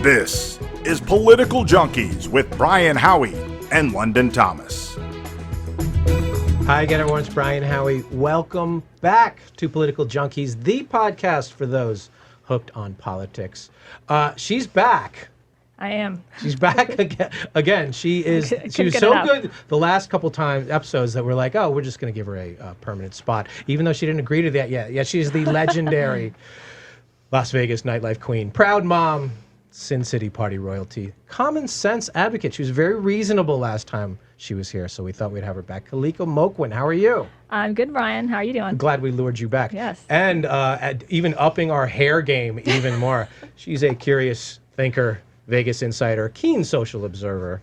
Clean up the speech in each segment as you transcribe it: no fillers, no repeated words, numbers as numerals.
This is Political Junkeez with Brian Howie and London Thomas. Hi again, everyone. It's Brian Howie. Welcome back to Political Junkeez, the podcast for those hooked on politics. She's back. I am. She's back again. She was so good the last couple episodes that we're like, oh, we're just going to give her a permanent spot, even though she didn't agree to that yet. Yeah, she's the legendary Las Vegas nightlife queen, proud mom, Sin City party royalty, common sense advocate. She was very reasonable last time she was here, so we thought we'd have her back. Kalika Moquin, how are you? I'm good, Brian. How are you doing? I'm glad we lured you back. Yes. And even upping our hair game even more. She's a curious thinker, Vegas insider, keen social observer,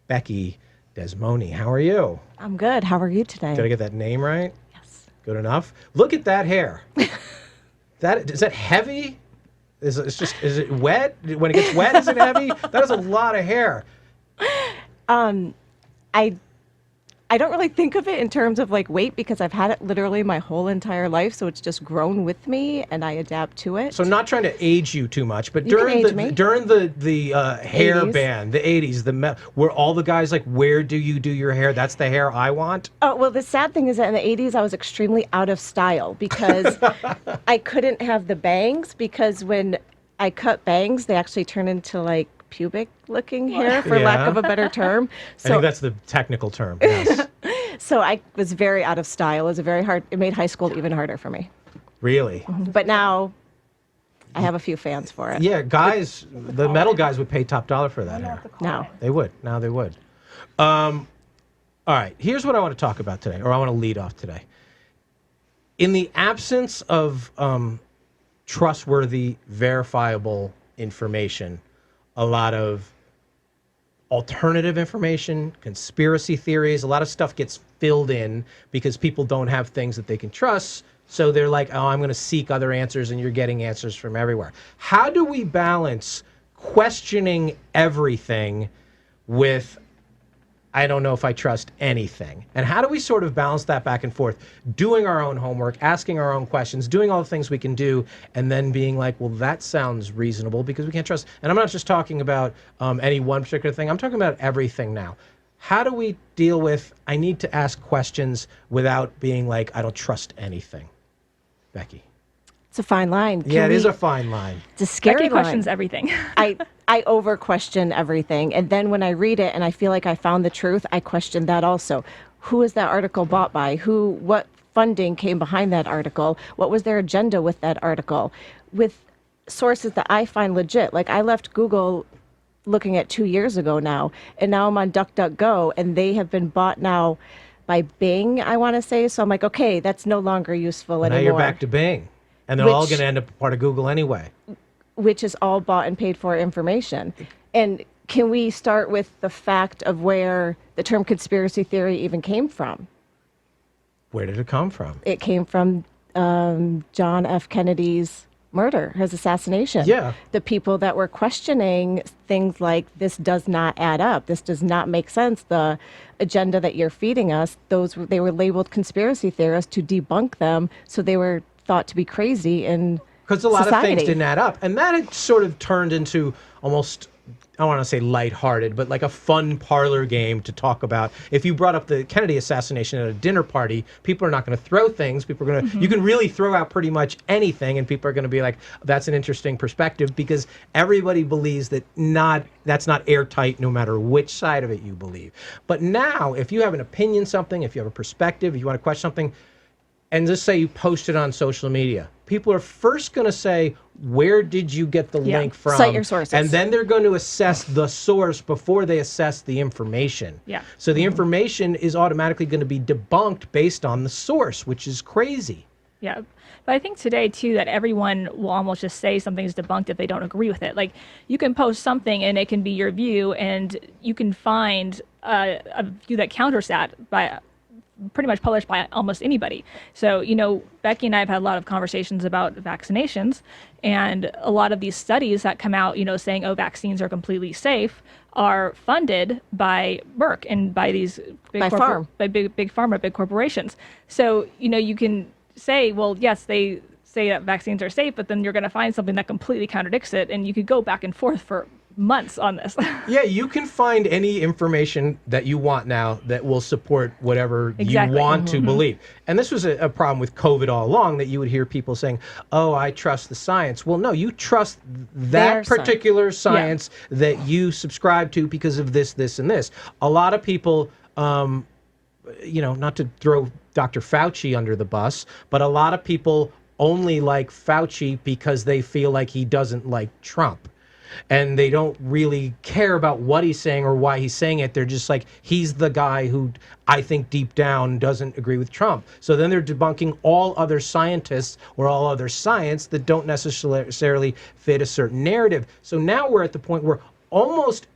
Becky Desmoni. How are you? I'm good. How are you today? Did I get that name right? Yes. Good enough. Look at that hair. Is that heavy? Is it wet? When it gets wet, is it heavy? That is a lot of hair. I don't really think of it in terms of like weight because I've had it literally my whole entire life, so it's just grown with me and I adapt to it. So not trying to age you too much, but during the hair 80s. band, the 80s, were all the guys like, where do you do your hair? That's the hair I want. Oh, well, the sad thing is that in the 80s I was extremely out of style because I couldn't have the bangs because when I cut bangs, they actually turn into like pubic looking hair, for lack of a better term. So, I think that's the technical term, yes. So I was very out of style. It made high school even harder for me. Really? But now I have a few fans for it. Yeah, guys, the metal guys would pay top dollar for that hair. No. They would. Now they would. All right, here's what I want to talk about today, or I want to lead off today. In the absence of trustworthy, verifiable information, a lot of alternative information, conspiracy theories, a lot of stuff gets filled in because people don't have things that they can trust. So they're like, oh, I'm going to seek other answers, and you're getting answers from everywhere. How do we balance questioning everything with, I don't know if I trust anything? And how do we sort of balance that back and forth, doing our own homework, asking our own questions, doing all the things we can do, and then being like, well, that sounds reasonable because we can't trust. And I'm not just talking about any one particular thing. I'm talking about everything now. How do we deal with, I need to ask questions without being like, I don't trust anything? Becky. It's a fine line. It is a fine line. It's a scary Becky line. questions everything. I over question everything. And then when I read it and I feel like I found the truth, I question that also. Who is that article bought by? What funding came behind that article? What was their agenda with that article? With sources that I find legit. Like I left Google looking at 2 years ago now, and now I'm on DuckDuckGo, and they have been bought now by Bing, I want to say. So I'm like, okay, that's no longer useful anymore. Now you're back to Bing. And they're all going to end up part of Google anyway. Which is all bought and paid for information. And can we start with the fact of where the term conspiracy theory even came from? Where did it come from? It came from John F. Kennedy's murder, his assassination. Yeah. The people that were questioning things like, this does not add up, this does not make sense, the agenda that you're feeding us, they were labeled conspiracy theorists to debunk them, so they were thought to be crazy in because a lot society. of things didn't add up. And that had sort of turned into almost, I don't want to say lighthearted, but like a fun parlor game to talk about. If you brought up the Kennedy assassination at a dinner party, people are not going to throw things. People are going to, you can really throw out pretty much anything, and people are going to be like, that's an interesting perspective, because everybody believes that that's not airtight no matter which side of it you believe. But now, if you have an opinion something, if you have a perspective, if you want to question something, and just say you post it on social media, people are first going to say, where did you get the link from? Cite your sources. And then they're going to assess the source before they assess the information. Yeah. So the information is automatically going to be debunked based on the source, which is crazy. Yeah. But I think today, too, that everyone will almost just say something's debunked if they don't agree with it. Like, you can post something and it can be your view, and you can find a view that counters that by pretty much published by almost anybody. So, Becky and I have had a lot of conversations about vaccinations, and a lot of these studies that come out, saying, oh, vaccines are completely safe, are funded by Merck and by these big big pharma, big corporations. So, you can say, well, yes, they say that vaccines are safe, but then you're going to find something that completely contradicts it, and you could go back and forth for months on this. Yeah, you can find any information that you want now that will support whatever Exactly. you want to believe. And this was a problem with COVID all along, that you would hear people saying, oh, I trust the science. Well, no, you trust Their that particular science that you subscribe to because of this, this, and this. A lot of people, not to throw Dr. Fauci under the bus, but a lot of people only like Fauci because they feel like he doesn't like Trump. And they don't really care about what he's saying or why he's saying it. They're just like, he's the guy who I think deep down doesn't agree with Trump. So then they're debunking all other scientists or all other science that don't necessarily fit a certain narrative. So now we're at the point where almost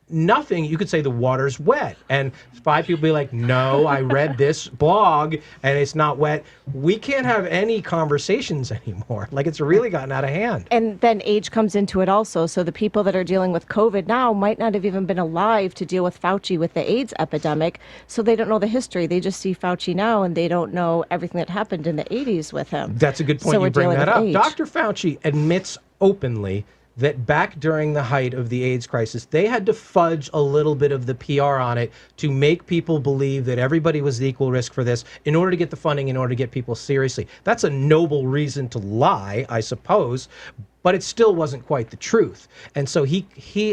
nothing, you could say the water's wet. And 5 people be like, no, I read this blog and it's not wet. We can't have any conversations anymore. Like, it's really gotten out of hand. And then age comes into it also. So the people that are dealing with COVID now might not have even been alive to deal with Fauci with the AIDS epidemic. So they don't know the history. They just see Fauci now and they don't know everything that happened in the 80s with him. That's a good point. So You bring that up. age. Dr. Fauci admits openly that back during the height of the AIDS crisis, they had to fudge a little bit of the PR on it to make people believe that everybody was the equal risk for this in order to get the funding, in order to get people seriously. That's a noble reason to lie, I suppose, but it still wasn't quite the truth. And so he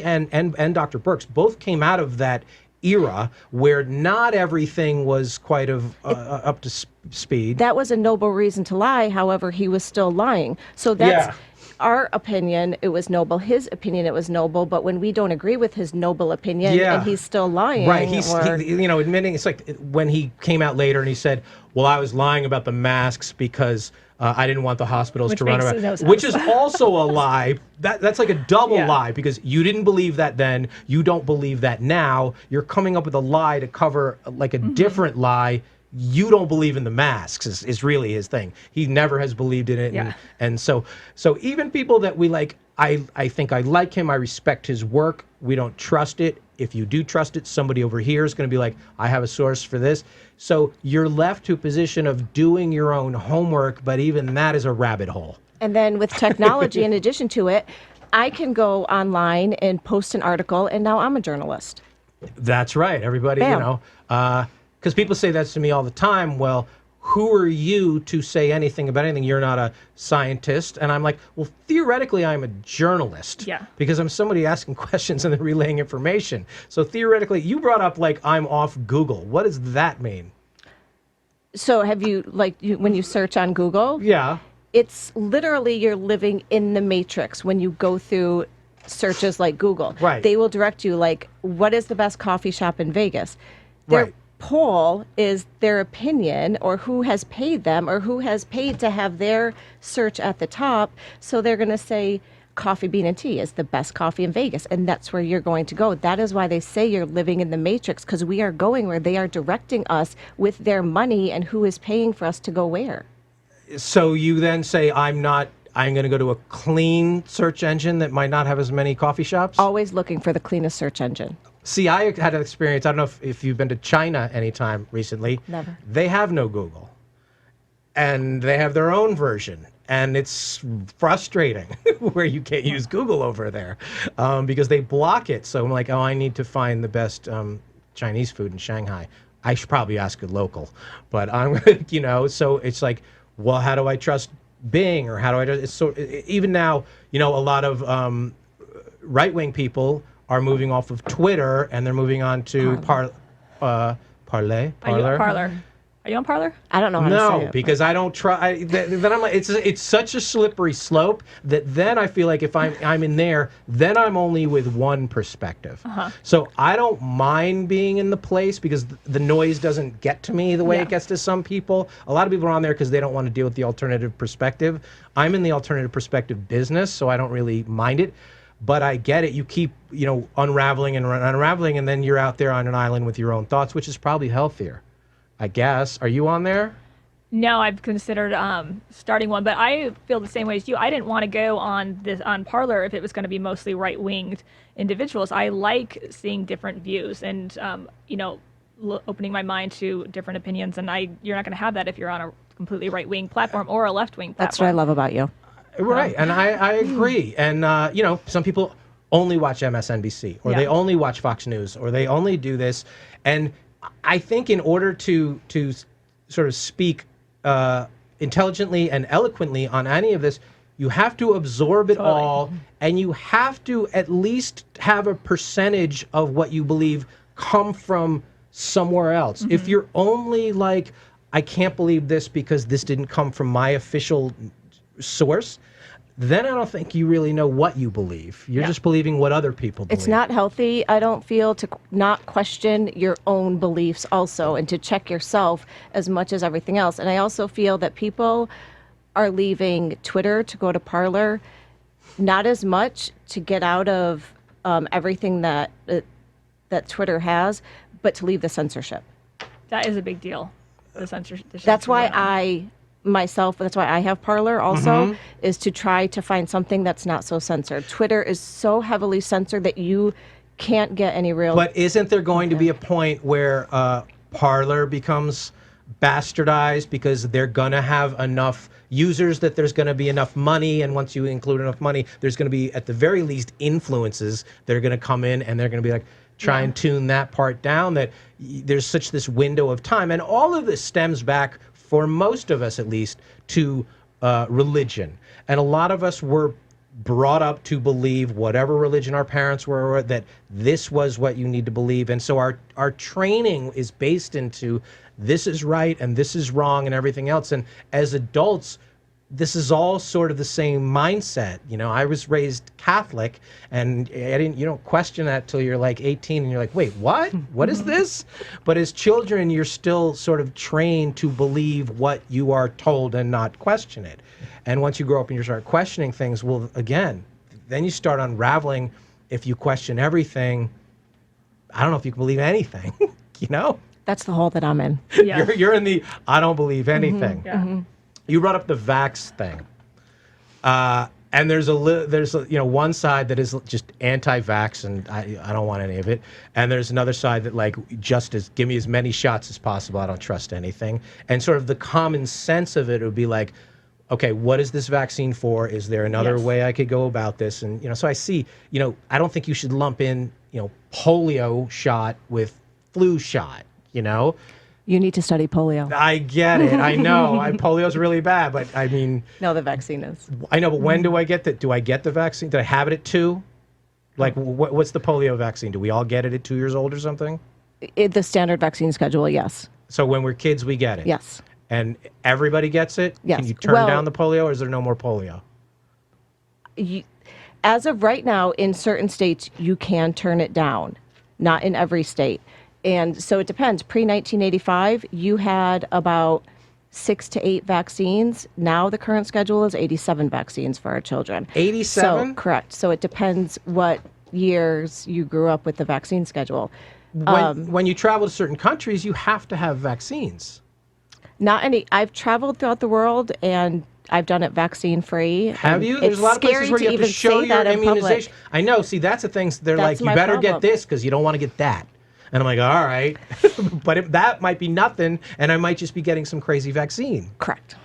and Dr. Birx both came out of that era where not everything was quite up to speed. That was a noble reason to lie. However, he was still lying. So that's our opinion. It was noble. His opinion, it was noble. But when we don't agree with his noble opinion and he's still lying. Right. He's admitting, it's like when he came out later and he said, well, I was lying about the masks because I didn't want the hospitals to run around, which is also a lie. That's like a double lie, because you didn't believe that then. You don't believe that now. You're coming up with a lie to cover like a different lie. You don't believe in the masks is really his thing. He never has believed in it. And so even people that we like, I think I like him. I respect his work. We don't trust it. If you do trust it, somebody over here is going to be like, I have a source for this. So you're left to a position of doing your own homework, but even that is a rabbit hole. And then with technology, in addition to it, I can go online and post an article, and now I'm a journalist. That's right. Everybody, Bam. because people say that to me all the time. Well, who are you to say anything about anything? You're not a scientist. And I'm like, well, theoretically, I'm a journalist. Yeah. Because I'm somebody asking questions and then relaying information. So theoretically, you brought up like I'm off Google. What does that mean? So have you, when you search on Google? Yeah. It's literally you're living in the matrix when you go through searches like Google. Right. They will direct you like, what is the best coffee shop in Vegas? Their Right. poll is their opinion or who has paid them or who has paid to have their search at the top. So they're going to say Coffee Bean and Tea is the best coffee in Vegas. And that's where you're going to go. That is why they say you're living in the matrix, because we are going where they are directing us with their money and who is paying for us to go where. So you then say, I'm going to go to a clean search engine that might not have as many coffee shops? Always looking for the cleanest search engine. See, I had an experience. I don't know if you've been to China anytime recently. Never. They have no Google. And they have their own version. And it's frustrating where you can't use Google over there because they block it. So I'm like, oh, I need to find the best Chinese food in Shanghai. I should probably ask a local. But I'm, so it's like, well, how do I trust Bing, or how do I trust? It's so, even now, a lot of right-wing people are moving off of Twitter and they're moving on to Parler. Are you on Parler? Are you on Parler? I don't know how to say it. Because I don't try. Then I'm like, it's such a slippery slope that then I feel like if I'm in there, then I'm only with one perspective. So I don't mind being in the place because the noise doesn't get to me the way it gets to some people. A lot of people are on there because they don't want to deal with the alternative perspective. I'm in the alternative perspective business, so I don't really mind it. But I get it. You keep, unraveling and unraveling, and then you're out there on an island with your own thoughts, which is probably healthier, I guess. Are you on there? No, I've considered starting one, but I feel the same way as you. I didn't want to go on Parler if it was going to be mostly right-winged individuals. I like seeing different views and opening my mind to different opinions. And you're not going to have that if you're on a completely right-wing platform or a left-wing platform. That's what I love about you. Right, and I agree. And, some people only watch MSNBC, or they only watch Fox News, or they only do this. And I think in order to sort of speak intelligently and eloquently on any of this, you have to absorb it all, and you have to at least have a percentage of what you believe come from somewhere else. If you're only like, I can't believe this because this didn't come from my official source, then I don't think you really know what you believe. You're just believing what other people believe. It's not healthy, I don't feel, to not question your own beliefs also, and to check yourself as much as everything else. And I also feel that people are leaving Twitter to go to Parler, not as much to get out of everything that Twitter has, but to leave the censorship. That is a big deal. The censorship. That's why that's why I have Parler also, is to try to find something that's not so censored. Twitter is so heavily censored that you can't get any real... But isn't there going to be a point where Parler becomes bastardized because they're going to have enough users that there's going to be enough money, and once you include enough money, there's going to be, at the very least, influences that are going to come in, and they're going to be like, try and tune that part down, that there's such this window of time. And all of this stems back, for most of us at least, to religion. And a lot of us were brought up to believe, whatever religion our parents were, that this was what you need to believe. And so our training is based into this is right and this is wrong and everything else. And as adults, this is all sort of the same mindset. You know, I was raised Catholic, and you don't question that till you're like 18 and you're like, wait, what? What is this? But as children, you're still sort of trained to believe what you are told and not question it. And once you grow up and you start questioning things, well, again, then you start unraveling. If you question everything, I don't know if you can believe anything, you know? That's the hole that I'm in. Yeah. You're in the I don't believe anything. You brought up the vax thing, and there's one side that is just anti-vax, and I don't want any of it, and there's another side that like give me as many shots as possible. I don't trust anything, and sort of the common sense of it would be like, okay, what is this vaccine for? Is there another way I could go about this? And so I see, I don't think you should lump in polio shot with flu shot. You need to study polio. I get it. I know. Polio's really bad, but I mean... No, the vaccine is. I know, but when do I get that? Do I get the vaccine? Do I have it at 2? Like, what's the polio vaccine? Do we all get it at 2 years old or something? The standard vaccine schedule, yes. So when we're kids, we get it? Yes. And everybody gets it? Yes. Can you turn down the polio, or is there no more polio? As of right now, in certain states, you can turn it down. Not in every state. And so it depends. Pre-1985, you had about 6 to 8 vaccines. Now the current schedule is 87 vaccines for our children. 87? So, correct. So it depends what years you grew up with the vaccine schedule. When you travel to certain countries, you have to have vaccines. Not any. I've traveled throughout the world, and I've done it vaccine-free. Have you? There's a lot of places where you have to show your immunization. I know. See, that's the things. They're like, you better get this because you don't want to get that. And I'm like, all right, but that might be nothing, and I might just be getting some crazy vaccine. Correct.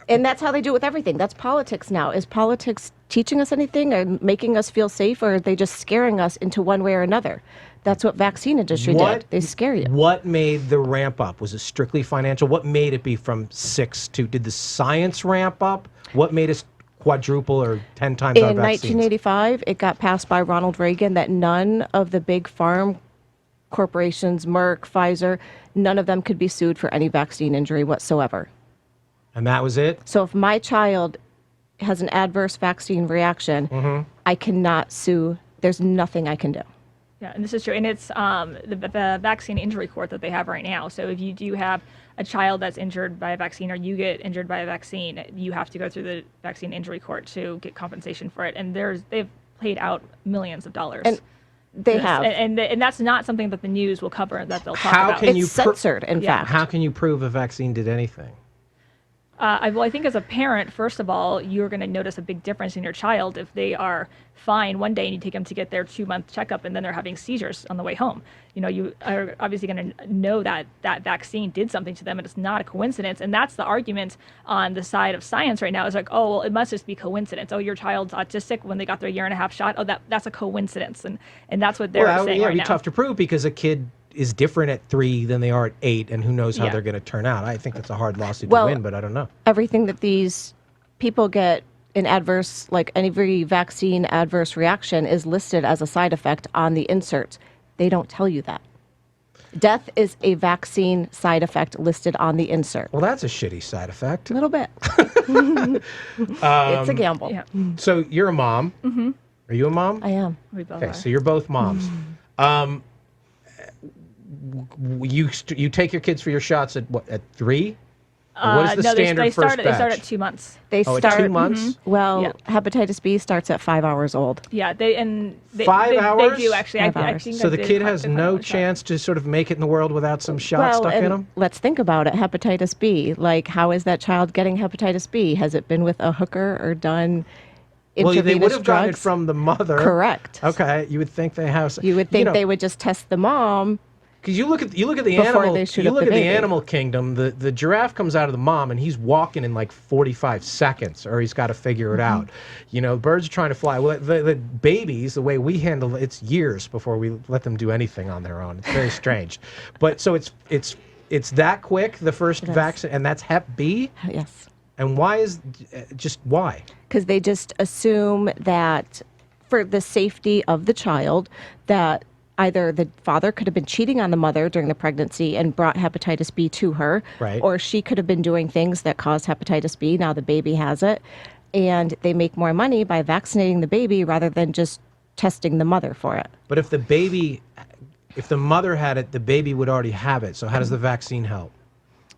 And that's how they do it with everything. That's politics now. Is politics teaching us anything or making us feel safe, or are they just scaring us into one way or another? That's what vaccine industry did. They scare you. What made the ramp up? Was it strictly financial? What made it be from 6 to, did the science ramp up? What made us quadruple or 10 times our vaccines? In 1985, it got passed by Ronald Reagan that none of the big farm corporations, Merck, Pfizer, none of them could be sued for any vaccine injury whatsoever. And that was it? So if my child has an adverse vaccine reaction, I cannot sue. There's nothing I can do. Yeah, and this is true. And it's the vaccine injury court that they have right now. So if you do have a child that's injured by a vaccine or you get injured by a vaccine, you have to go through the vaccine injury court to get compensation for it. And they've paid out millions of dollars. And they have. And that's not something that the news will cover, that they'll talk about. It's censored, in fact. How can you prove a vaccine did anything? Well, I think as a parent, first of all, you're going to notice a big difference in your child if they are fine one day and you take them to get their 2-month checkup and then they're having seizures on the way home. You are obviously going to know that that vaccine did something to them and it's not a coincidence. And that's the argument on the side of science right now is like, oh, well, it must just be coincidence. Oh, your child's autistic when they got their 1.5-year shot. Oh, that's a coincidence. And that's what they're saying right now. It'd be tough to prove because a kid is different at 3 than they are at 8, and who knows how they're going to turn out. I think that's a hard lawsuit to win, but I don't know. Everything that these people get in adverse, like every vaccine adverse reaction is listed as a side effect on the insert. They don't tell you that. Death is a vaccine side effect listed on the insert. Well, that's a shitty side effect. A little bit. It's a gamble. Yeah. So you're a mom. Mm-hmm. Are you a mom? I am. We both Okay, are. so you're both moms. You take your kids for your shots at what, at 3? What is the standard they first start, batch? They start at 2 months. They Oh, start at 2 months? Well, Yeah. hepatitis B starts at 5 hours old. Yeah, 5 hours? They do actually. 5 I hours. think So I the did kid find- has they find no one shot. chance to sort of make it in the world without some shot stuck in and him? let's think about it. Hepatitis B. Like, how is that child getting hepatitis B? Has it been with a hooker or done Well, intravenous they would have gotten it drugs? from the mother. Correct. Okay, you would think they have. You would think they would just test the mom. Because you look at the Before animal. they shoot You up look the at the baby. animal kingdom. The giraffe comes out of the mom and he's walking in like 45 seconds, or he's got to figure it out. Birds are trying to fly. Well, the babies, the way we handle it's years before we let them do anything on their own. It's very strange, but so it's that quick. The first vaccine, and that's Hep B. Yes. And why is just why? Because they just assume that for the safety of the child, that either the father could have been cheating on the mother during the pregnancy and brought hepatitis B to her, Right. or she could have been doing things that caused hepatitis B. Now the baby has it. And they make more money by vaccinating the baby rather than just testing the mother for it. But if the mother had it, the baby would already have it. So how does the vaccine help?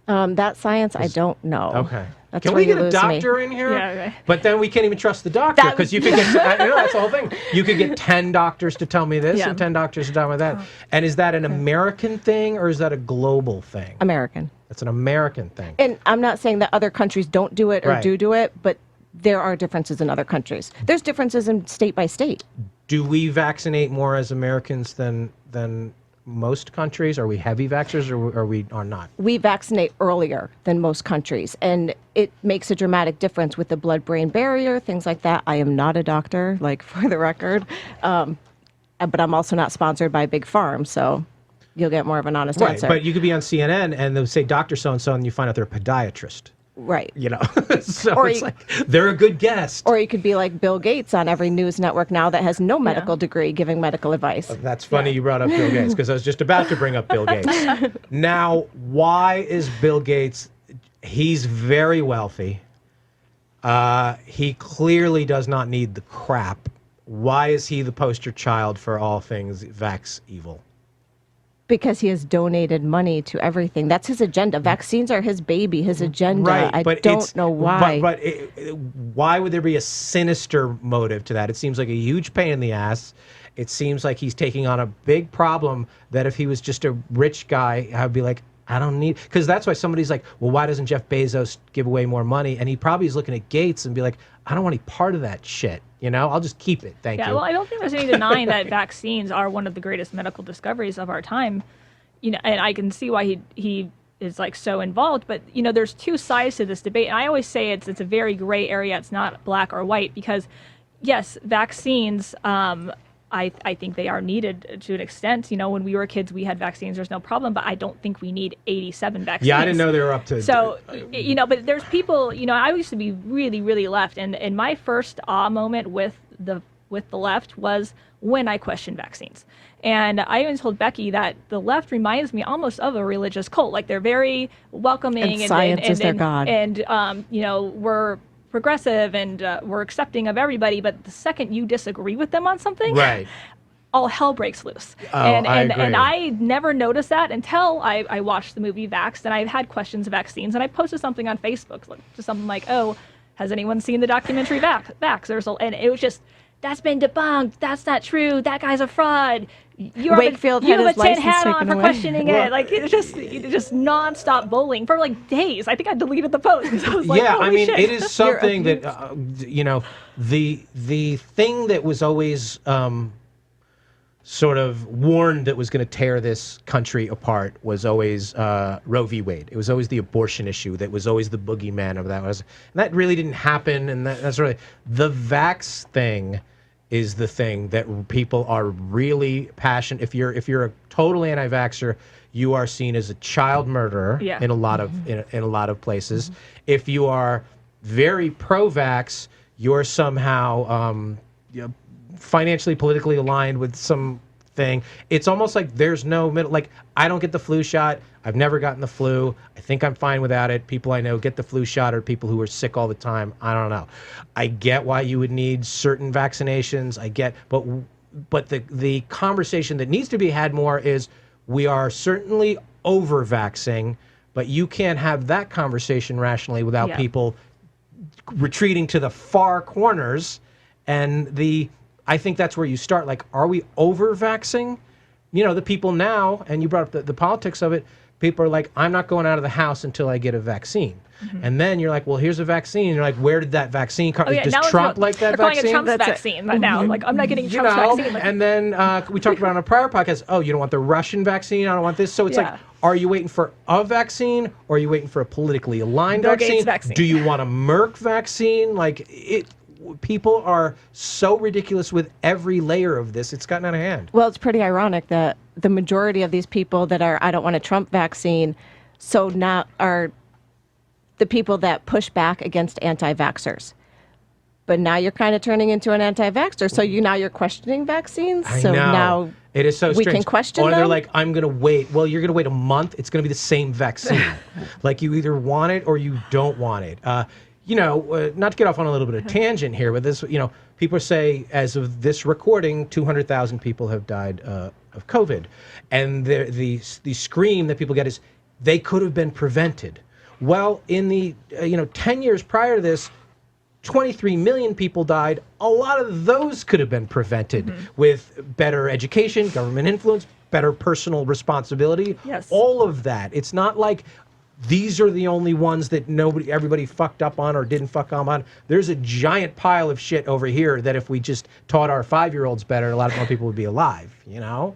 That science, I don't know. Okay. That's Can where we get you a lose me. doctor in here? Yeah, right. But then we can't even trust the doctor That- because you could get, that's the whole thing. You could get 10 doctors to tell me this Yeah. and 10 doctors to tell me that. And is that an American thing or is that a global thing? American. That's an American thing. And I'm not saying that other countries don't do it or Right. do it, but there are differences in other countries. There's differences in state by state. Do we vaccinate more as Americans than most countries? Are we heavy vaxxers or are we are not? We vaccinate earlier than most countries, and it makes a dramatic difference with the blood-brain barrier, things like that. I am not a doctor, like for the record, but I'm also not sponsored by Big Farm, so you'll get more of an honest Right, answer. but you could be on CNN and they'll say Dr. So-and-so and you find out they're a podiatrist. Right. So Or it's you- like they're a good guest. Or you could be like Bill Gates on every news network now that has no medical degree giving medical advice. That's funny you brought up Bill Gates because I was just about to bring up Bill Gates. Now, why is Bill Gates? He's very wealthy. He clearly does not need the crap. Why is he the poster child for all things vax evil? Because he has donated money to everything. That's his agenda. Vaccines are his baby, his agenda. Right, I but don't know why. But why would there be a sinister motive to that? It seems like a huge pain in the ass. It seems like he's taking on a big problem that if he was just a rich guy, I'd be like, I don't need... Because that's why somebody's like, well, why doesn't Jeff Bezos give away more money? And he probably is looking at Gates and be like, I don't want any part of that shit. I'll just keep it. Thank you. Well, I don't think there's any denying that vaccines are one of the greatest medical discoveries of our time. And I can see why he is like so involved. But there's two sides to this debate, and I always say it's a very gray area. It's not black or white because, yes, vaccines. I think they are needed to an extent. When we were kids, we had vaccines. There's no problem, but I don't think we need 87 vaccines. Yeah, I didn't know they were up to... So, but there's people, I used to be really, really left. And my first moment with the left was when I questioned vaccines. And I even told Becky that the left reminds me almost of a religious cult. Like they're very welcoming And science is their God. And we're progressive and we're accepting of everybody. But the second you disagree with them on something, Right. all hell breaks loose. Oh, and I agree. I never noticed that until I watched the movie Vaxxed, and I've had questions of vaccines, and I posted something on Facebook, just something like, oh, has anyone seen the documentary Vax? And it was just, that's been debunked. That's not true. That guy's a fraud. You Wakefield have had a his tin license hat on taken for away. questioning it. Like it's just nonstop bullying for like days. I think I deleted the post because I was like, yeah, holy I mean, shit. it is something that the thing that was always sort of warned that was going to tear this country apart was always Roe v. Wade. It was always the abortion issue that was always the boogeyman of that. And that really didn't happen, and that's really the vax thing. Is the thing that people are really passionate. If you're a total anti-vaxxer, you are seen as a child murderer in a lot of in a lot of places. If you are very pro-vax, you're somehow financially, politically aligned with something. It's almost like there's no middle. Like I don't get the flu shot. I've never gotten the flu. I think I'm fine without it. People I know get the flu shot or people who are sick all the time. I don't know. I get why you would need certain vaccinations. I get, but the conversation that needs to be had more is we are certainly over-vaxxing, but you can't have that conversation rationally without people retreating to the far corners. And I think that's where you start. Like, are we over-vaxxing? You know, the people now, and you brought up the politics of it, people are like, I'm not going out of the house until I get a vaccine. And then you're like, well, here's a vaccine. And you're like, where did that vaccine come? Does Trump like that they're vaccine? Calling it Trump's vaccine now. Like, I'm not getting Trump's vaccine. Like, and then we talked about on a prior podcast, oh, you don't want the Russian vaccine? I don't want this. So it's like, are you waiting for a vaccine or are you waiting for a politically aligned Bill Gates vaccine? Do you want a Merck vaccine? Like, people are so ridiculous with every layer of this. It's gotten out of hand. Well, it's pretty ironic that the majority of these people that are, I don't want a Trump vaccine, so now are the people that push back against anti-vaxxers. But now you're kind of turning into an anti-vaxxer. So now you're questioning vaccines. I so know. now it is so we strange. can question or they're them? like, I'm going to wait. Well, you're going to wait a month. It's going to be the same vaccine. Like you either want it or you don't want it. Not to get off on a little bit of tangent here, but this, people say as of this recording, 200,000 people have died of COVID. And the scream that people get is they could have been prevented. Well, in the 10 years prior to this, 23 million people died. A lot of those could have been prevented with better education, government influence, better personal responsibility. Yes. All of that. It's not like these are the only ones that everybody fucked up on or didn't fuck up on. There's a giant pile of shit over here that if we just taught our 5-year-olds better, a lot more people would be alive, Yeah,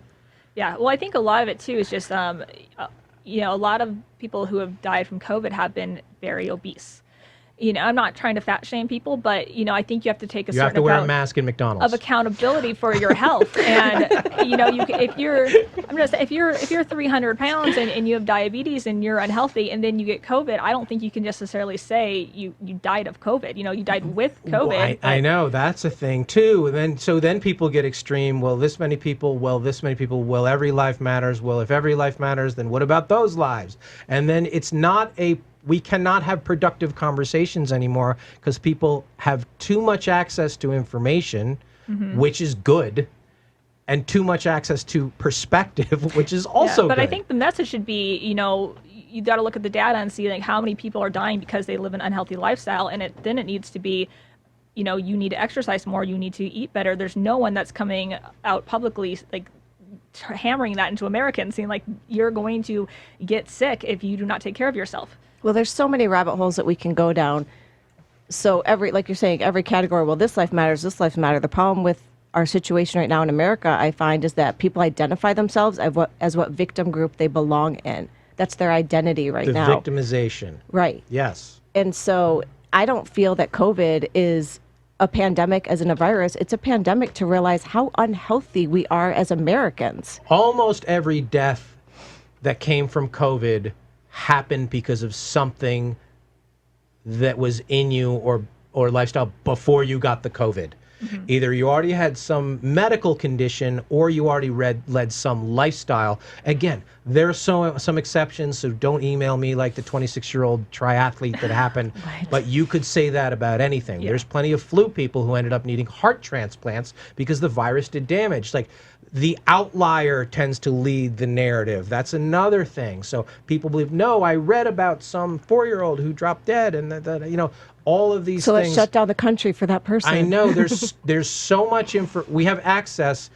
well, I think a lot of it, too, is just, a lot of people who have died from COVID have been very obese. I'm not trying to fat shame people, but, I think you have to take You have to wear a mask in McDonald's. of accountability for your health. And, if you're 300 pounds and you have diabetes and you're unhealthy and then you get COVID, I don't think you can necessarily say you died of COVID. You died with COVID. Well, I know that's a thing too. And then people get extreme. Well, this many people. Well, this many people. Well, every life matters. Well, if every life matters, then what about those lives? And then we cannot have productive conversations anymore because people have too much access to information, which is good, and too much access to perspective, which is also good. But I think the message should be, you got to look at the data and see like how many people are dying because they live an unhealthy lifestyle, and then it needs to be, you need to exercise more, you need to eat better. There's no one that's coming out publicly like hammering that into Americans, saying like you're going to get sick if you do not take care of yourself. Well, there's so many rabbit holes that we can go down. So like you're saying, every category, well, this life matters, this life matters. The problem with our situation right now in America, I find, is that people identify themselves as what victim group they belong in. That's their identity right now. The victimization. Right. Yes. And so I don't feel that COVID is a pandemic as in a virus. It's a pandemic to realize how unhealthy we are as Americans. Almost every death that came from COVID happened because of something that was in you or lifestyle before you got the COVID. Either you already had some medical condition or you already led some lifestyle. Again, there are some exceptions, so don't email me like the 26-year-old triathlete that happened. Right. But you could say that about anything. Yeah. There's plenty of flu people who ended up needing heart transplants because the virus did damage. Like, the outlier tends to lead the narrative. That's another thing. So people believe, no, I read about some 4-year-old who dropped dead, and all of these So things. let's shut down the country for that person. I know there's so much we have access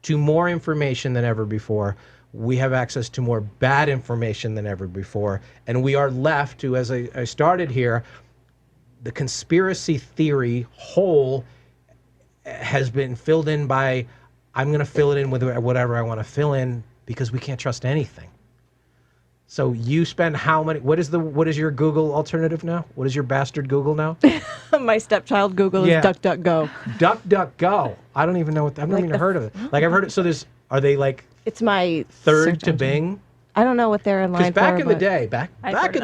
to more information than ever before. We have access to more bad information than ever before, and we are left to, as I started here, the conspiracy theory hole has been filled in by, I'm going to fill it in with whatever I want to fill in because we can't trust anything. So you spend how many? What is your Google alternative now? What is your bastard Google now? My stepchild Google Yeah. is DuckDuckGo. DuckDuckGo. I don't even know what. I've never even heard of it. Like I've heard it. So are they like It's my third search to engine. Bing? I don't know what they're in line Because for. back in the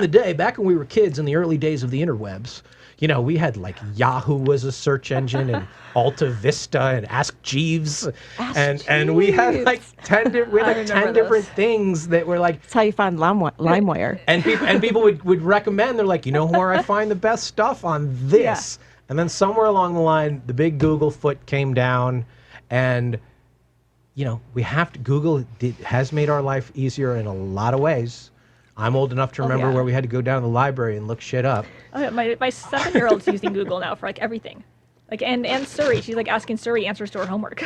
but- day, back when we were kids in the early days of the interwebs, we had like Yahoo was a search engine and Alta Vista and Ask Jeeves, and we had like 10 different things that were like. That's how you find LimeWire. And people would recommend. They're like, where I find the best stuff on this. And then somewhere along the line, the big Google foot came down, and we have to. Google has made our life easier in a lot of ways. I'm old enough to remember where we had to go down to the library and look shit up. Oh, yeah, my 7-year-old's using Google now for like everything, like and Siri. She's like asking Siri answers to her homework.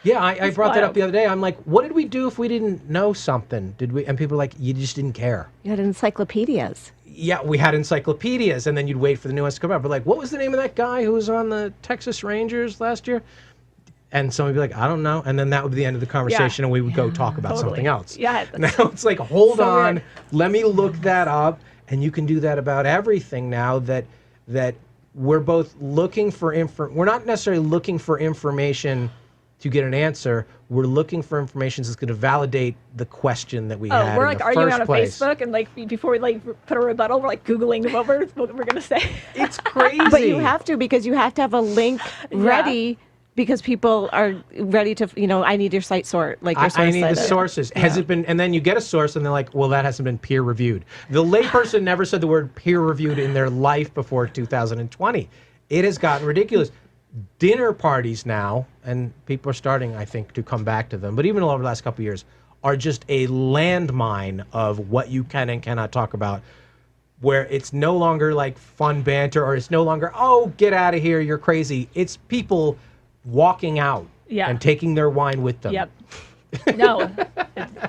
Yeah, I brought that up wild. the other day. I'm like, what did we do if we didn't know something? Did we? And people are like, you just didn't care. You had encyclopedias. Yeah, we had encyclopedias, and then you'd wait for the new ones to come out. But like, what was the name of that guy who was on the Texas Rangers last year? And somebody would be like, I don't know. And then that would be the end of the conversation, and we would go talk about something else. Yeah. Now it's like, hold so on, weird. let me look that up. And you can do that about everything now that we're both looking for we're not necessarily looking for information to get an answer. We're looking for information that's going to validate the question that we had. We're in like the arguing first on place. Facebook, and like before we like put a rebuttal, we're like Googling what we're gonna say. It's crazy. But you have to, because you have to have a link ready, because people are ready to, I need your site sort. Like your source I need the cited. sources. Has it been? And then you get a source, and they're like, "Well, that hasn't been peer reviewed." The layperson never said the word peer reviewed in their life before 2020. It has gotten ridiculous. Dinner parties now, and people are starting, I think, to come back to them. But even over the last couple of years, are just a landmine of what you can and cannot talk about. Where it's no longer like fun banter, or it's no longer, "Oh, get out of here, you're crazy." It's people walking out and taking their wine with them. Yep. No,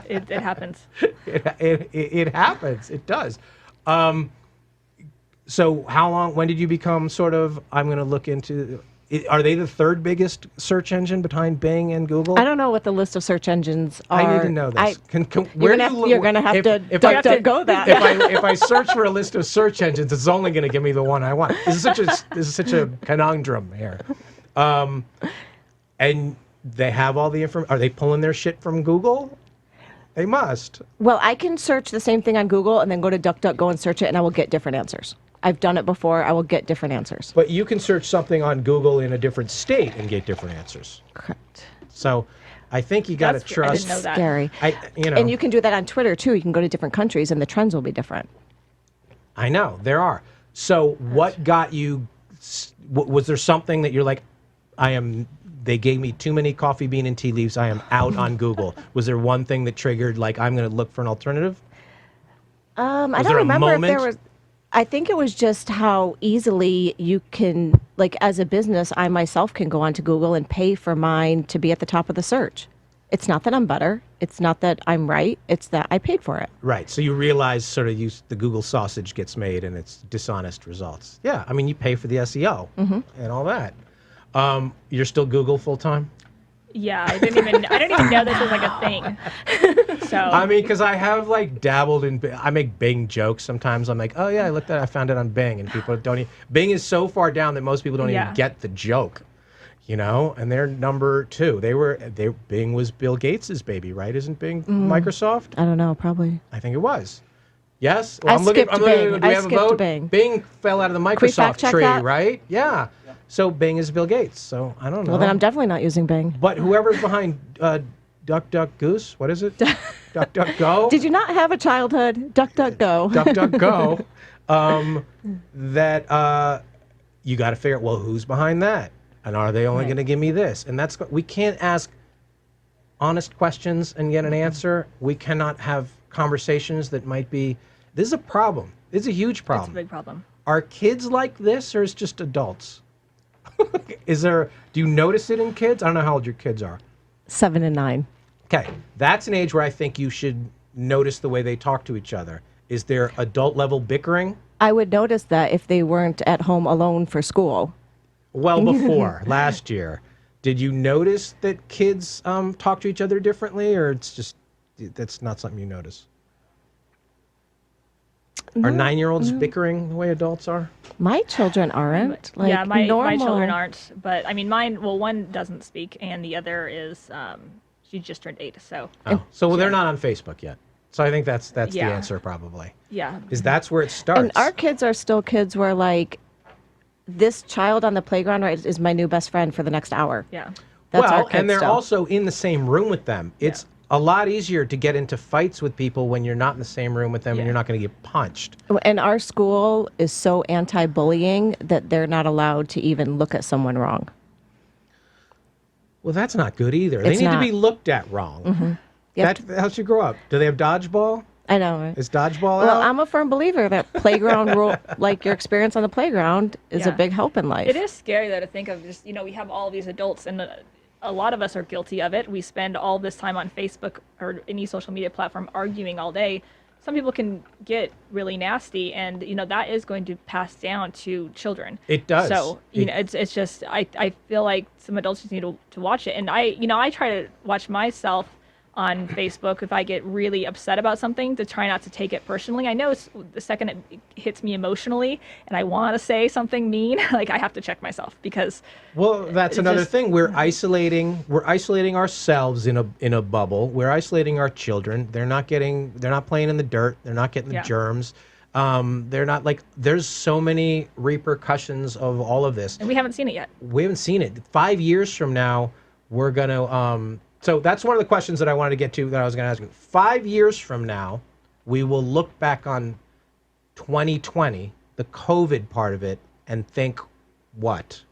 it happens. It happens. It does. So when did you become sort of, I'm going to look into, are they the third biggest search engine behind Bing and Google? I don't know what the list of search engines are. I need to know this. You're going to have to DuckDuckGo that. If I search for a list of search engines, it's only going to give me the one I want. This is such a conundrum here. And they have all the information. Are they pulling their shit from Google? They must. Well, I can search the same thing on Google and then go to DuckDuckGo and search it, and I will get different answers. I've done it before. I will get different answers. But you can search something on Google in a different state and get different answers. Correct. So I think you got to I trust. didn't know that. Scary. And you can do that on Twitter, too. You can go to different countries, and the trends will be different. I know, there are. So what got you, was there something that you're like, they gave me too many coffee bean and tea leaves, I am out on Google. Was there one thing that triggered, like, I'm going to look for an alternative? I there don't a remember if there moment? was. I think it was just how easily you can, like, as a business, I myself can go onto Google and pay for mine to be at the top of the search. It's not that I'm better. It's not that I'm right. It's that I paid for it. Right. So you realize sort of the Google sausage gets made and it's dishonest results. Yeah. I mean, you pay for the SEO and all that. You're still Google full time? Yeah, I didn't even know this was like a thing. So I mean, because I have like dabbled in, I make Bing jokes sometimes. I'm like, oh yeah, I found it on Bing, and people don't even, Bing is so far down that most people don't even get the joke, and they're number 2. Bing was Bill Gates's baby, right? Isn't Bing Microsoft? I don't know, probably. I think it was. Yes? I skipped Bing. Do we I have a skipped vote? Bing. Bing fell out of the we Microsoft fact check tree, that? right? Yeah. So Bing is Bill Gates. So I don't know. Well, then I'm definitely not using Bing. But whoever's behind Duck Duck Goose, what is it? Duck Duck Go? Did you not have a childhood? DuckDuckGo. Duck Duck Go. That you got to figure out, well, who's behind that? And are they only going to give me this? And we can't ask honest questions and get an answer. We cannot have conversations that might be, this is a problem. It's a huge problem. it's a big problem. Are kids like this, or is it just adults? Do you notice it in kids? I don't know how old your kids are. 7 and 9. Okay, that's an age where I think you should notice the way they talk to each other. Is there adult level bickering? I would notice that if they weren't at home alone for school. Well, before last year, did you notice that kids talk to each other differently, or that's not something you notice? Are 9-year-olds bickering the way adults are? My children aren't. Like, yeah, my children normal. aren't. But I mean, mine. Well, one doesn't speak, and the other is she just turned 8. So So they're not on Facebook yet. So I think that's the Yeah. answer probably. yeah, Is that's where it starts. And our kids are still kids where, like, this child on the playground right, is my new best friend for the next hour. yeah. That's our well, kids and they're still. also in the same room with them. It's a lot easier to get into fights with people when you're not in the same room with them and Yeah. you're not going to get punched. And our school is so anti-bullying that they're not allowed to even look at someone wrong. Well, that's not good either. It's they need not. to be looked at wrong. You have That helps you grow up. Do they have dodgeball? I know. Right? Is dodgeball Well, out? I'm a firm believer that playground rule, like your experience on the playground, is a Yeah. big help in life. It is scary though to think of just we have all these adults and a lot of us are guilty of it. We spend all this time on Facebook or any social media platform arguing all day. Some people can get really nasty, and that is going to pass down to children. It does. So it's just I feel like some adults just need to watch it, and I try to watch myself on Facebook if I get really upset about something to try not to take it personally. I know it's the second it hits me emotionally and I want to say something mean, like I have to check myself because Well, that's it another just- thing. We're isolating ourselves in a bubble. We're isolating our children. They're not playing in the dirt. They're not getting the Yeah. germs. They're not there's so many repercussions of all of this. and we haven't seen it yet. We haven't seen it. 5 years from now, we're going to so that's one of the questions that I wanted to get to that I was going to ask you. 5 years from now, we will look back on 2020, the COVID part of it, and think what?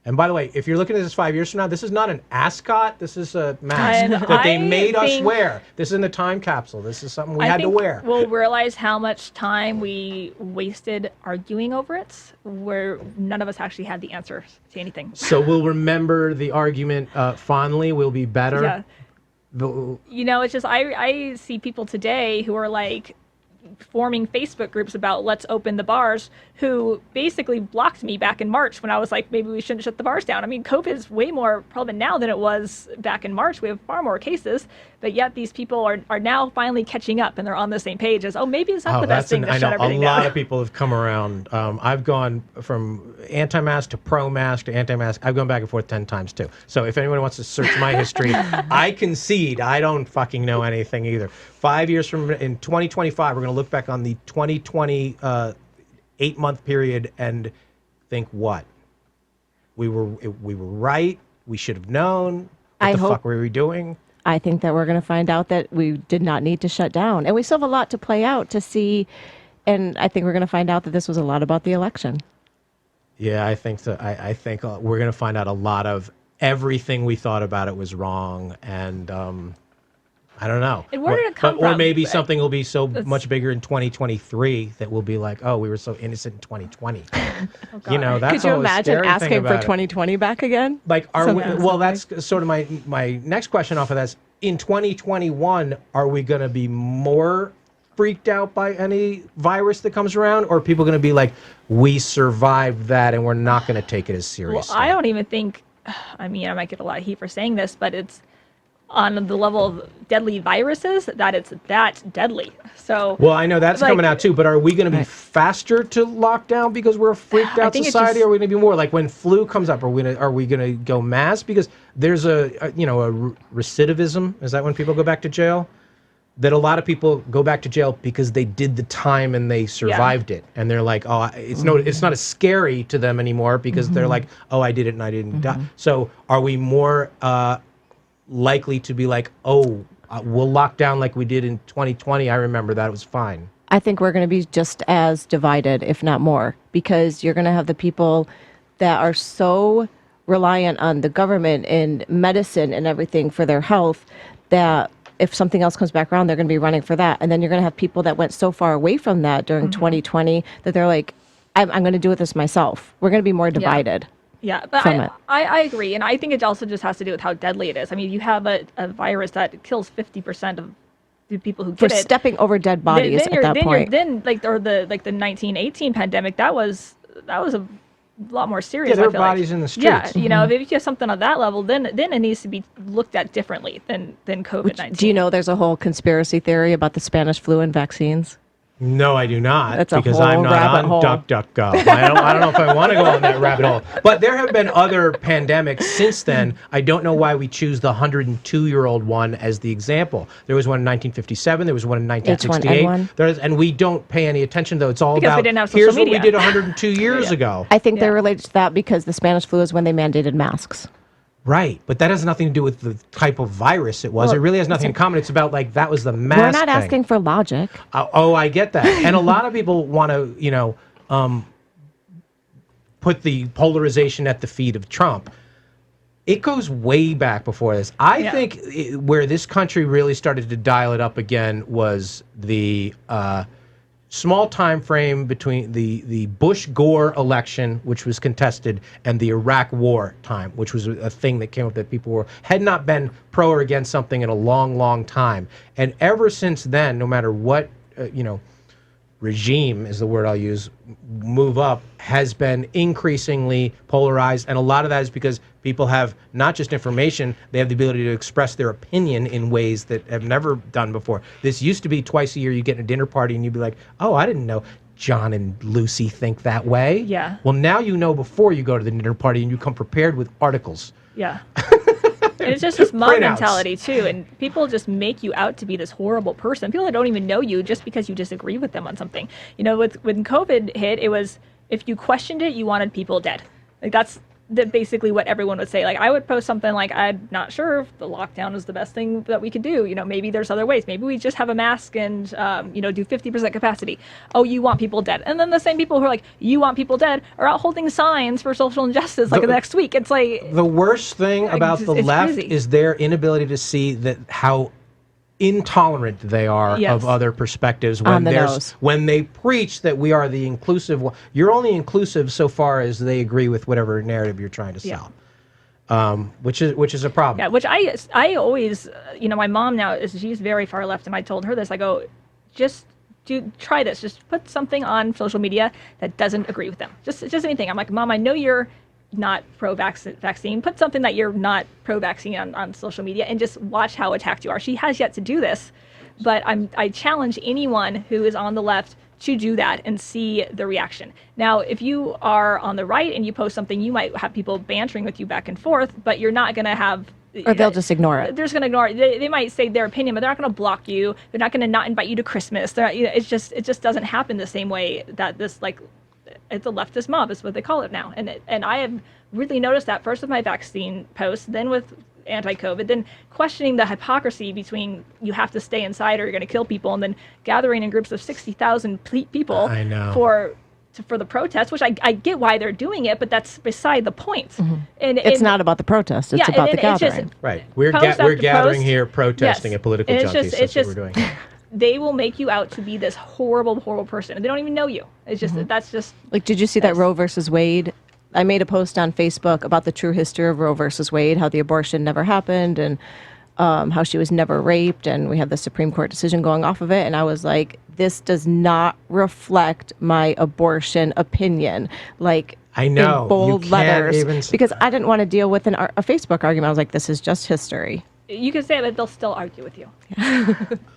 And by the way, if you're looking at this 5 years from now, this is not an ascot. This is a mask And that they I made us think- wear. This isn't a time capsule. This is something we I had to think wear. We'll realize how much time we wasted arguing over it, where none of us actually had the answers to anything. So we'll remember the argument fondly. We'll be better. Yeah. The- It's just I see people today who are like forming Facebook groups about let's open the bars, who basically blocked me back in March when I was like, maybe we shouldn't shut the bars down. I mean, COVID is way more prevalent now than it was back in March. We have far more cases, but yet these people are now finally catching up and they're on the same page as, maybe it's not the best thing to I shut know everything a lot down. of people have come around. I've gone from anti-mask to pro-mask to anti-mask. I've gone back and forth 10 times too. So if anyone wants to search my history, I concede I don't fucking know anything either. 5 years from in 2025, we're going to look back on the 2020 8-month period and think what? We were right. We should have known. What I the hope- fuck were we doing? I think that we're going to find out that we did not need to shut down. And we still have a lot to play out to see. And I think we're going to find out that this was a lot about the election. Yeah, I think so. I think we're going to find out a lot of everything we thought about it was wrong, and I don't know. And where did it come Or from? maybe something will be so much bigger in 2023 that we'll be like, oh, we were so innocent in 2020. You know, that's Could you always the imagine scary thing asking for about it. 2020 back again? Like, are we, Something well, that's sort of my next question off of that. In 2021, are we going to be more freaked out by any virus that comes around, or are people going to be like, we survived that and we're not going to take it as seriously? Well, I don't even think, I mean, I might get a lot of heat for saying this, but it's on the level of deadly viruses that it's that deadly. So, Well, I know that's like- coming out too, but are we going to be faster to lock down because we're a freaked out think it's society? just- Or are we going to be more like when flu comes up? Are we going to go mass? Because there's a recidivism. Is that when people go back to jail? That a lot of people go back to jail because they did the time and they survived it, and they're like, oh, it's not as scary to them anymore because they're like, oh, I did it and I didn't die. So are we more likely to be like, oh, we'll lock down like we did in 2020? I remember that, it was fine. I think we're going to be just as divided, if not more, because you're going to have the people that are so reliant on the government and medicine and everything for their health that if something else comes back around, they're going to be running for that. And then you're going to have people that went so far away from that during 2020 that they're like, I'm going to do this myself. We're going to be more divided. Yeah, but I agree. And I think it also just has to do with how deadly it is. I mean, you have a virus that kills 50% of the people who get it. For stepping over dead bodies at that point. Then the 1918 pandemic, that was a lot more serious. Yeah, there were bodies in the streets. Yeah, you know, if you have something on that level, then it needs to be looked at differently than COVID-19. Do you know there's a whole conspiracy theory about the Spanish flu and vaccines? No, I do not. That's a because whole I'm not rabbit on hole. DuckDuckGo. I don't know if I want to go on that rabbit hole. But there have been other pandemics since then. I don't know why we choose the 102-year-old one as the example. There was one in 1957. There was one in 1968. And we don't pay any attention, though. It's all because about, we didn't have social here's media. what we did 102 years ago. I think they're related to that because the Spanish flu is when they mandated masks. Right, but that has nothing to do with the type of virus it was. Well, it really has nothing in common. It's about, like, that was the mask We're not thing. asking for logic. Oh, I get that. And a lot of people want to, put the polarization at the feet of Trump. It goes way back before this. I think where this country really started to dial it up again was the small time frame between the Bush-Gore election, which was contested, and the Iraq War time, which was a thing that came up that people had not been pro or against something in a long, long time. And ever since then, no matter what, regime is the word I'll use, move up, has been increasingly polarized. And a lot of that is because people have not just information, they have the ability to express their opinion in ways that have never done before. This used to be twice a year you get in a dinner party and you'd be like, oh, I didn't know John and Lucy think that way. Yeah. Well, now you know before you go to the dinner party and you come prepared with articles. Yeah. And it's just this mob Printouts. mentality, too. And people just make you out to be this horrible person. People that don't even know you just because you disagree with them on something. You know, when COVID hit, it was, if you questioned it, you wanted people dead. Like, that's basically what everyone would say. Like, I would post something like, I'm not sure if the lockdown is the best thing that we could do. You know, maybe there's other ways. Maybe we just have a mask and, do 50% capacity. Oh, you want people dead. And then the same people who are like, you want people dead, are out holding signs for social injustice like the next week. It's like... The worst thing about the left crazy. is their inability to see that how intolerant they are of other perspectives when they preach that we are the inclusive one. You're only inclusive so far as they agree with whatever narrative you're trying to sell. Which is a problem. Yeah, which I always, my mom now, she's very far left, and I told her this. I go, just try this. Just put something on social media that doesn't agree with them. Just anything. I'm like, Mom, I know you're not pro-vaccine. Put something that you're not pro-vaccine on social media and just watch how attacked you are. She has yet to do this, but I challenge anyone who is on the left to do that and see the reaction. Now, if you are on the right and you post something, you might have people bantering with you back and forth, but you're not going to have... Or they'll just ignore it. They're just going to ignore it. They might say their opinion, but they're not going to block you. They're not going to not invite you to Christmas. It just doesn't happen the same way that this, like... It's a leftist mob is what they call it now. And I have really noticed that first with my vaccine posts, then with anti-COVID, then questioning the hypocrisy between you have to stay inside or you're going to kill people, and then gathering in groups of 60,000 people for the protest, which I get why they're doing it, but that's beside the point. Mm-hmm. And it's not about the protest. It's about the gathering. Right. We're gathering here protesting at political junkies. It's just what we're doing. They will make you out to be this horrible, horrible person. And they don't even know you. It's just, that's just... Like, did you see that Roe versus Wade? I made a post on Facebook about the true history of Roe versus Wade, how the abortion never happened, and how she was never raped, and we have the Supreme Court decision going off of it. And I was like, this does not reflect my abortion opinion. Like, I know, in bold letters. Because I didn't want to deal with a Facebook argument. I was like, this is just history. You can say that, they'll still argue with you.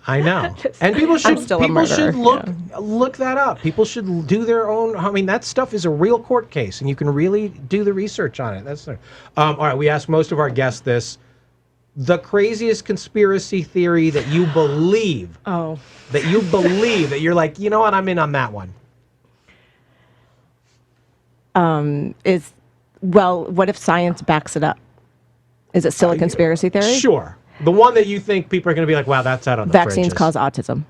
I know. And people should look that up. People should do their own. I mean, that stuff is a real court case, and you can really do the research on it. That's all right. We ask most of our guests this: the craziest conspiracy theory that you believe. That you're like, you know what? I'm in on that one. What if science backs it up? Is it still a conspiracy theory? Sure. The one that you think people are going to be like, wow, that's out on the Vaccines fringes. cause autism.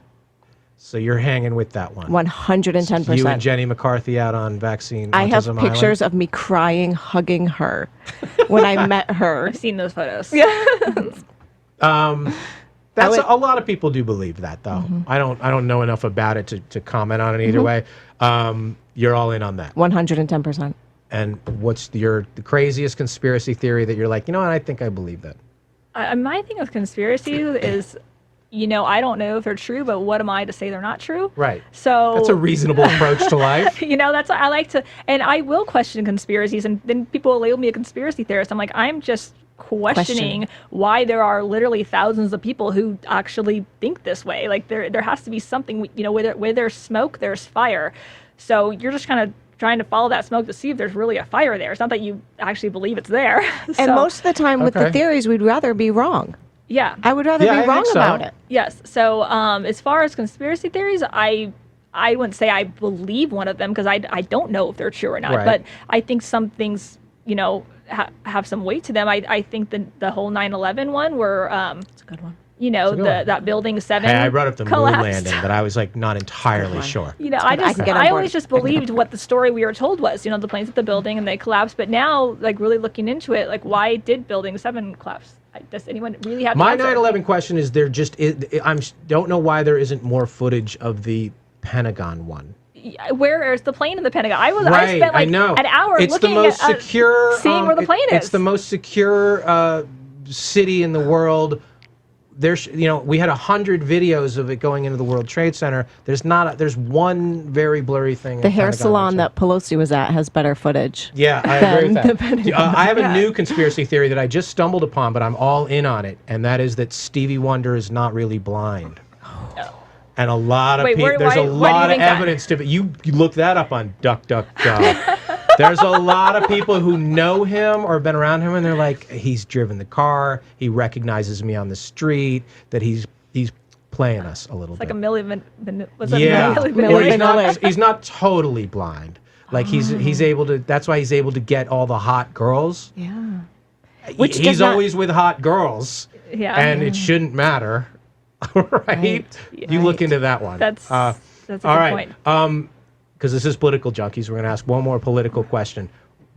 So you're hanging with that one. 110%. You and Jenny McCarthy out on vaccine I have Autism pictures Island? of me crying, hugging her when I met her. I've seen those photos. Yeah. That's a lot of people do believe that, though. I don't know enough about it to comment on it either way. You're all in on that. 110%. And what's the craziest conspiracy theory that you're like, you know what, I think I believe that? My thing with conspiracies is, I don't know if they're true, but what am I to say they're not true? Right. So That's a reasonable approach to life. That's what I like to, and I will question conspiracies, and then people will label me a conspiracy theorist. I'm like, I'm just questioning why there are literally thousands of people who actually think this way. Like there has to be something, where there's smoke, there's fire. So you're just kind of trying to follow that smoke to see if there's really a fire there. It's not that you actually believe it's there. And most of the time with the theories, we'd rather be wrong. Yeah. I would rather be wrong about it. Yes. So as far as conspiracy theories, I wouldn't say I believe one of them because I don't know if they're true or not. Right. But I think some things, have some weight to them. I think the whole 9/11 one where It's a good one. that building 7 Hey, I brought up the collapsed. moon landing, but I was like not entirely sure. I always just believed what the story we were told was, the planes at the building and they collapsed. But now, like really looking into it, like why did building 7 collapse? Does anyone really have My the answer? 9/11 question is don't know why there isn't more footage of the Pentagon one. Where is the plane in the Pentagon? I Right, spent like know. an hour It's looking the most at secure, seeing where the plane is. It's the most secure city in the world. There's, we had 100 videos of it going into the World Trade Center. There's one very blurry thing. The hair salon that Pelosi was at has better footage. Yeah, I agree with that. I have Yeah. a new conspiracy theory that I just stumbled upon, but I'm all in on it, and that is that Stevie Wonder is not really blind. And a lot of people, there's a lot of evidence to it. You look that up on DuckDuckGo. There's a lot of people who know him or have been around him, and they're like, he's driven the car, he recognizes me on the street, that he's playing us a little bit. like a million. He's not totally blind. Like he's able to. That's why he's able to get all the hot girls. Yeah. He's always with hot girls. Yeah. And it shouldn't matter. Right? You look into that one. That's a good all right. point. Because this is Political Junkeez, we're going to ask one more political question.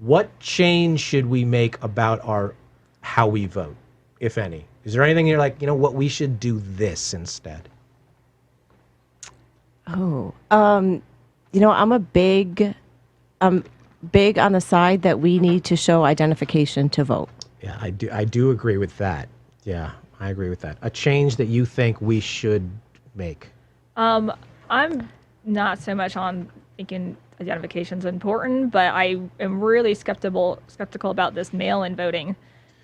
What change should we make about how we vote, if any? Is there anything you're like, what, we should do this instead? Oh, I'm big on the side that we need to show identification to vote. Yeah, I do agree with that. Yeah, I agree with that. A change that you think we should make. I'm not so much on thinking identification's important, but I am really skeptical about this mail-in voting.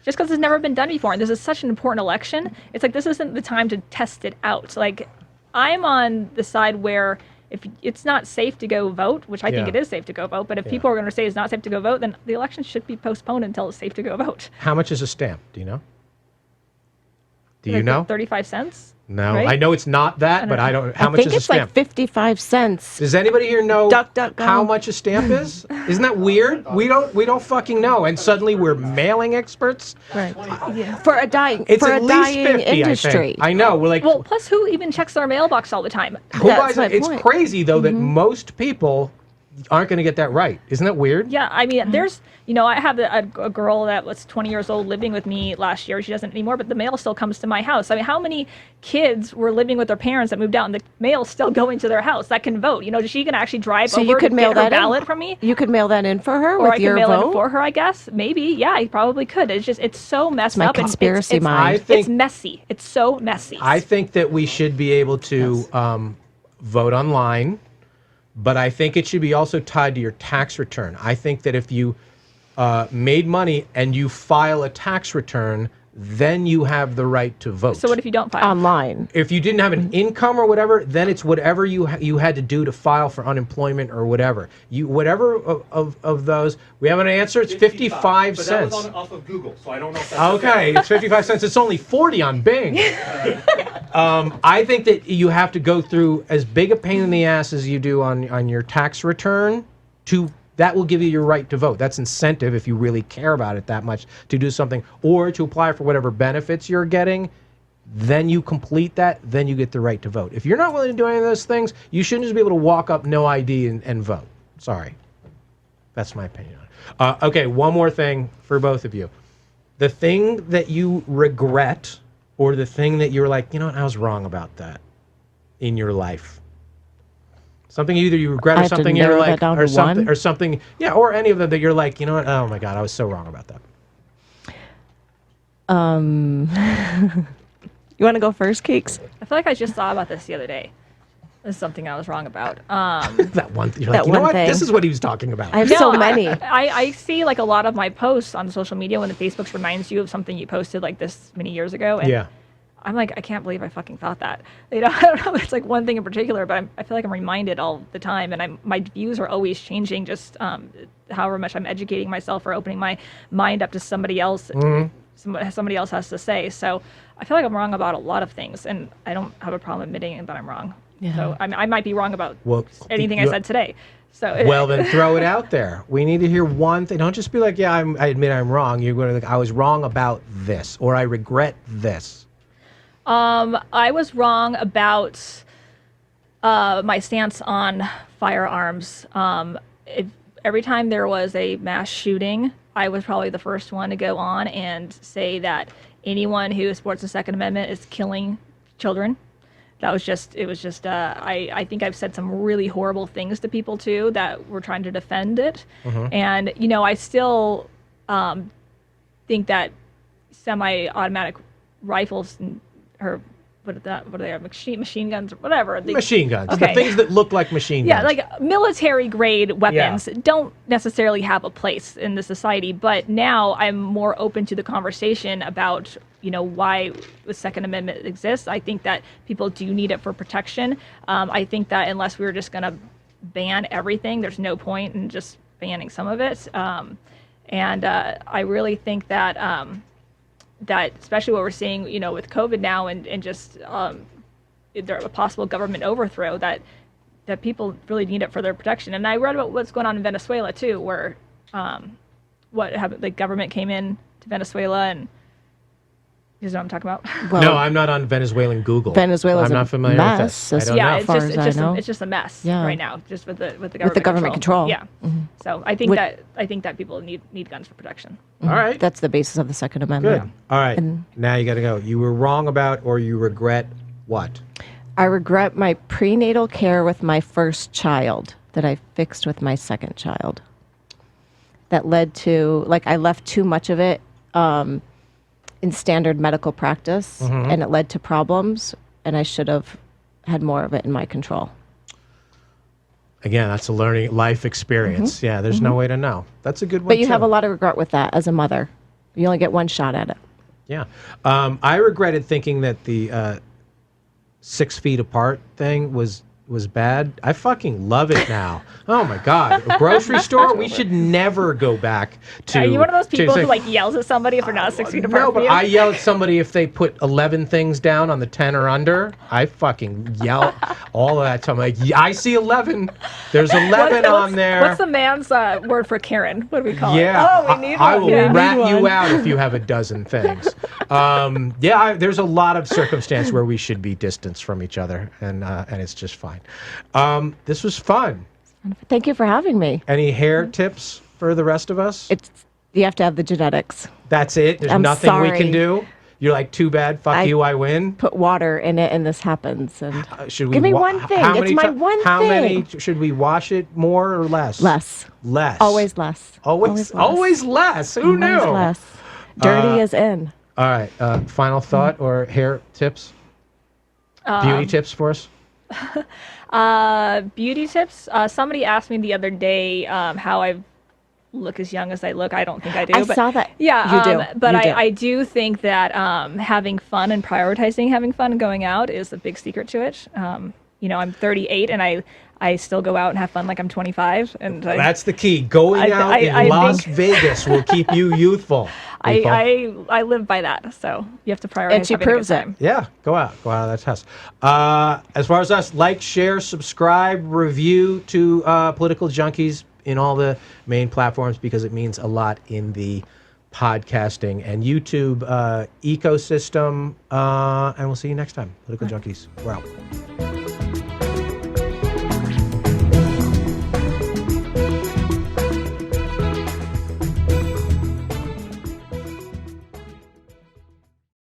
Just because it's never been done before, and this is such an important election, it's like this isn't the time to test it out. Like, I'm on the side where if it's not safe to go vote, which I think it is safe to go vote, but if people are going to say it's not safe to go vote, then the election should be postponed until it's safe to go vote. How much is a stamp? Do you know? Do you know? 35 cents? No, right? I know it's not that, but I don't. How much is a I think it's stamp? like 55 cents. Does anybody here know DuckDuckGo. how much a stamp is? Isn't that weird? We don't fucking know, and suddenly we're mailing experts. Right. For a dying It's at least 50, industry. I know. We're like, Well, plus who even checks their mailbox all the time? who buys my it? It's point. crazy though that most people aren't going to get that right. Isn't that weird? Yeah, I mean, there's, I have a girl that was 20 years old living with me last year. She doesn't anymore, but the mail still comes to my house. I mean, how many kids were living with their parents that moved out and the mail's still going to their house that can vote? She can actually drive over you could to mail get her that ballot in? from me. You could mail that in for her Or with I your could mail vote? it for her, I guess. Maybe. Yeah, I probably could. It's just, it's so messed my up. and conspiracy it's, mind. It's messy. It's so messy. I think that we should be able to vote online, but I think it should be also tied to your tax return. I think that if you made money and you file a tax return, then you have the right to vote. So what if you don't file? Online. If you didn't have an income or whatever, then it's whatever you had to do to file for unemployment or whatever. Whatever of those. We have an answer. It's 55 but cents. That was off of Google, so I don't know if that's Okay, it's 55 cents. It's only 40 on Bing. I think that you have to go through as big a pain in the ass as you do on your tax return that will give you your right to vote. That's incentive if you really care about it that much to do something or to apply for whatever benefits you're getting. Then you complete that, then you get the right to vote. If you're not willing to do any of those things, you shouldn't just be able to walk up, no ID, and vote. Sorry. That's my opinion on it. Okay, one more thing for both of you. The thing that you regret or the thing that you're like, you know what, I was wrong about that in your life? Something either you regret I or have to something you're narrow that like, down or to something, one? or something, yeah, or any of them that you're like, you know what, oh my God, I was so wrong about that. You want to go first, Cakes? I feel like I just thought about this the other day. This is something I was wrong about. That one, you're That like, you know one what, thing. this is what he was talking about. I have so No, many. I see like a lot of my posts on social media when the Facebook reminds you of something you posted like this many years ago. And Yeah. I'm like, I can't believe I fucking thought that. You know, I don't know if it's like one thing in particular, but I feel like I'm reminded all the time. And my views are always changing, just however much I'm educating myself or opening my mind up to somebody else. Somebody else has to say. So I feel like I'm wrong about a lot of things. And I don't have a problem admitting that I'm wrong. Yeah. So I might be wrong about Well, anything I you- said today. So Well, then throw it out there. We need to hear one thing. Don't just be like, yeah, I admit I'm wrong. You're going to like, I was wrong about this, or I regret this. I was wrong about my stance on firearms. Every time there was a mass shooting, I was probably the first one to go on and say that anyone who supports the Second Amendment is killing children. It was just, I think I've said some really horrible things to people too that were trying to defend it. And, you know, I still think that semi-automatic rifles or what are they, machine guns or whatever. Machine guns. Okay. The things that look like machine guns. Yeah, like military grade weapons don't necessarily have a place in the society, but now I'm more open to the conversation about, you know, why the Second Amendment exists. I think that people do need it for protection. I think that unless we were just going to ban everything, there's no point in just banning some of it. And I really think that that especially what we're seeing, you know, with COVID now and just there a possible government overthrow, that people really need it for their protection. And I read about what's going on in Venezuela too, where what happened, the government came in to Venezuela, and you know what I'm talking about? Well, No, I'm not on Venezuelan Google. Venezuela's I'm a not familiar mess, with this. I don't Yeah, know. it's far just as I know. it's just a mess Yeah. right now, just with the government control. Yeah. So I think that people need guns for protection. All right. That's the basis of the Second Amendment. Good. All right. And- Now you got to go. You were wrong about, or you regret what? I regret my prenatal care with my first child that I fixed with my second child. That led to, like, I left too much of it in standard medical practice, and it led to problems, and I should have had more of it in my control. Again, that's a learning life experience. Yeah, there's no way to know. That's a good one. But you too. have a lot of regret with that as a mother. You only get one shot at it. Yeah. I regretted thinking that the 6 feet apart thing was bad. I fucking love it now. Oh my God. A grocery store? We should never go back to. Are you one of those people to who like yells at somebody if they're not 6 feet apart No, from but you? I yell at somebody if they put 11 things down on the 10 or under. I fucking yell all of that time. Like, I see 11. There's 11 on there. What's the man's word for Karen? What do we call it? Yeah, Oh, we need I one. will Yeah. rat you out if you have a dozen things. There's a lot of circumstance where we should be distanced from each other, and it's just fine. This was fun. Thank you for having me. Any hair tips for the rest of us? You have to have the genetics. That's it. There's I'm nothing we sorry. can do. You're like, too bad. Fuck you. I win. Put water in it, and this happens. And Should we give me wa- one thing. How It's many my ti- one How thing. many should we wash it? More or less? Less. Less. Always less. Always less. Who Always knew? less. Dirty is in. All right. Final thought or hair tips? Beauty tips for us? Beauty tips. Somebody asked me the other day how I look as young as I look. I don't think I do. I but saw that. Yeah, You do. But You do. I do think that having fun and prioritizing having fun and going out is a big secret to it. You know, I'm 38 and I still go out and have fun like I'm 25. And That's the key. Going out in I Las think- Vegas will keep you youthful. people. I live by that. So you have to prioritize. And she having a good proves it. time. Yeah, go out of that house. As far as us, like, share, subscribe, review to Political Junkeez in all the main platforms, because it means a lot in the podcasting and YouTube ecosystem. And we'll see you next time. Political Junkeez. We're out.